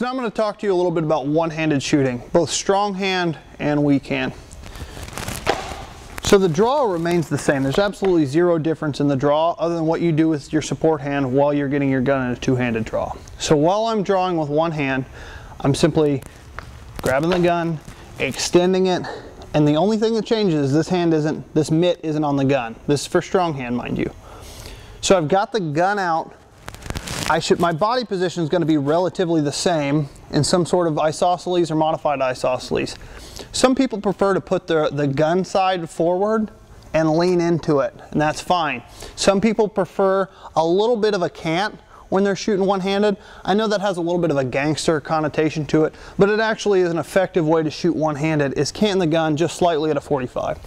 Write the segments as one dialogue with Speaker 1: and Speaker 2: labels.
Speaker 1: So now I'm going to talk to you a little bit about one-handed shooting, both strong hand and weak hand. So the draw remains the same. There's absolutely zero difference in the draw other than what you do with your support hand while you're getting your gun in a two-handed draw. So while I'm drawing with one hand, I'm simply grabbing the gun, extending it, and the only thing that changes is this mitt isn't on the gun. This is for strong hand, mind you. So I've got the gun out. My body position is going to be relatively the same in some sort of isosceles or modified isosceles. Some people prefer to put the gun side forward and lean into it, and that's fine. Some people prefer a little bit of a cant when they're shooting one-handed. I know that has a little bit of a gangster connotation to it, but it actually is an effective way to shoot one-handed, is canting the gun just slightly at a 45.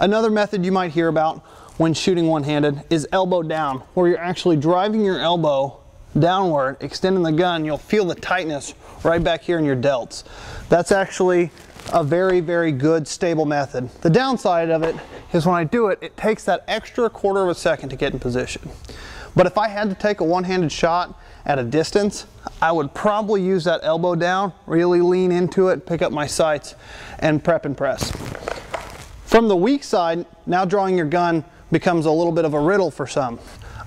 Speaker 1: Another method you might hear about when shooting one-handed is elbow down, where you're actually driving your elbow downward, extending the gun. You'll feel the tightness right back here in your delts. That's actually a very, very good stable method. The downside of it is when I do it, it takes that extra quarter of a second to get in position. But if I had to take a one-handed shot at a distance, I would probably use that elbow down, really lean into it, pick up my sights, and prep and press. From the weak side, now drawing your gun becomes a little bit of a riddle for some.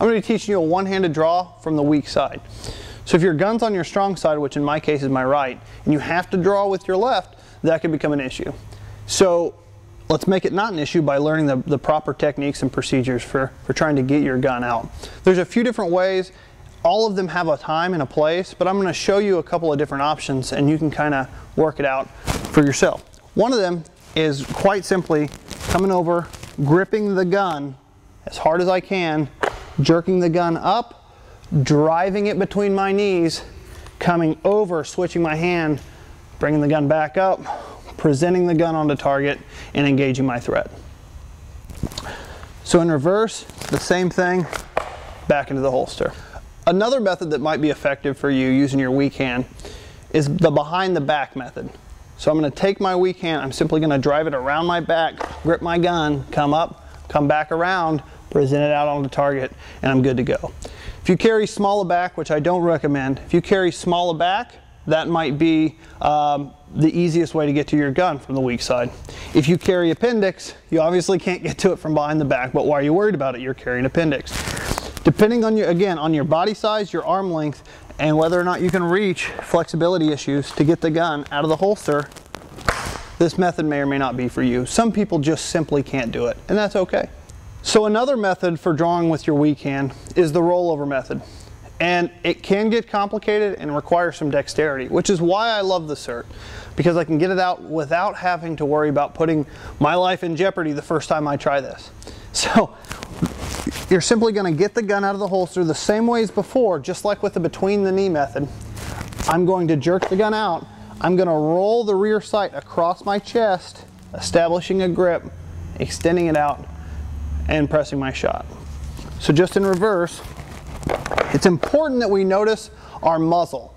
Speaker 1: I'm going to be teaching you a one-handed draw from the weak side. So if your gun's on your strong side, which in my case is my right, and you have to draw with your left, that could become an issue. So let's make it not an issue by learning the proper techniques and procedures for trying to get your gun out. There's a few different ways. All of them have a time and a place, but I'm going to show you a couple of different options and you can kind of work it out for yourself. One of them is quite simply coming over, gripping the gun as hard as I can, jerking the gun up, driving it between my knees, coming over, switching my hand, bringing the gun back up, presenting the gun onto target, and engaging my threat. So in reverse, the same thing, back into the holster. Another method that might be effective for you using your weak hand is the behind the back method. So I'm going to take my weak hand, I'm simply going to drive it around my back, grip my gun, come up, come back around, present it out on the target, and I'm good to go. If you carry smaller back, which I don't recommend, if you carry smaller back, that might be the easiest way to get to your gun from the weak side. If you carry appendix, you obviously can't get to it from behind the back, but why are you worried about it? You're carrying appendix. Depending on on your body size, your arm length, and whether or not you can reach flexibility issues to get the gun out of the holster, this method may or may not be for you. Some people just simply can't do it, and that's okay. So another method for drawing with your weak hand is the rollover method. And it can get complicated and require some dexterity, which is why I love the cert, because I can get it out without having to worry about putting my life in jeopardy the first time I try this. So you're simply going to get the gun out of the holster the same way as before, just like with the between the knee method. I'm going to jerk the gun out. I'm going to roll the rear sight across my chest, establishing a grip, extending it out, and pressing my shot. So just in reverse, it's important that we notice our muzzle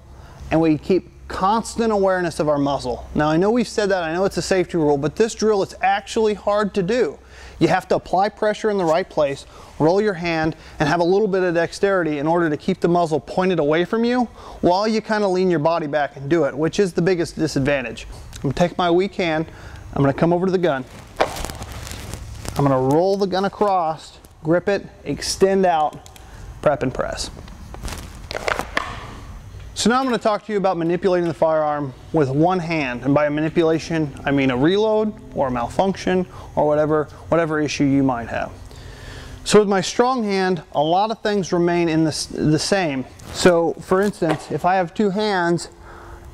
Speaker 1: and we keep constant awareness of our muzzle. Now I know we've said that, I know it's a safety rule, but this drill is actually hard to do. You have to apply pressure in the right place, roll your hand, and have a little bit of dexterity in order to keep the muzzle pointed away from you while you kind of lean your body back and do it, which is the biggest disadvantage. I'm going to take my weak hand, I'm going to come over to the gun, I'm going to roll the gun across, grip it, extend out, prep and press. So now I'm going to talk to you about manipulating the firearm with one hand, and by manipulation I mean a reload or a malfunction or whatever issue you might have. So with my strong hand, a lot of things remain in the same. So for instance, if I have two hands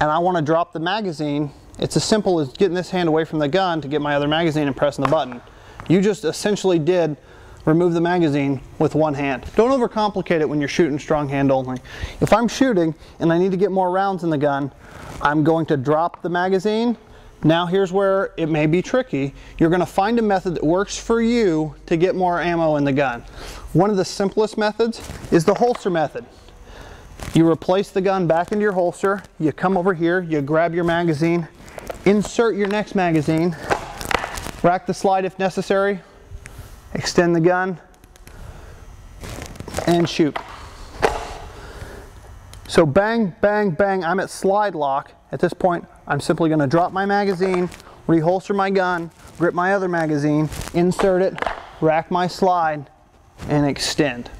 Speaker 1: and I want to drop the magazine, it's as simple as getting this hand away from the gun to get my other magazine and pressing the button. You just essentially did remove the magazine with one hand. Don't overcomplicate it when you're shooting strong hand only. If I'm shooting and I need to get more rounds in the gun, I'm going to drop the magazine. Now here's where it may be tricky. You're going to find a method that works for you to get more ammo in the gun. One of the simplest methods is the holster method. You replace the gun back into your holster, you come over here, you grab your magazine, insert your next magazine, rack the slide if necessary, extend the gun, and shoot. So bang, bang, bang, I'm at slide lock. At this point, I'm simply going to drop my magazine, reholster my gun, grip my other magazine, insert it, rack my slide, and extend.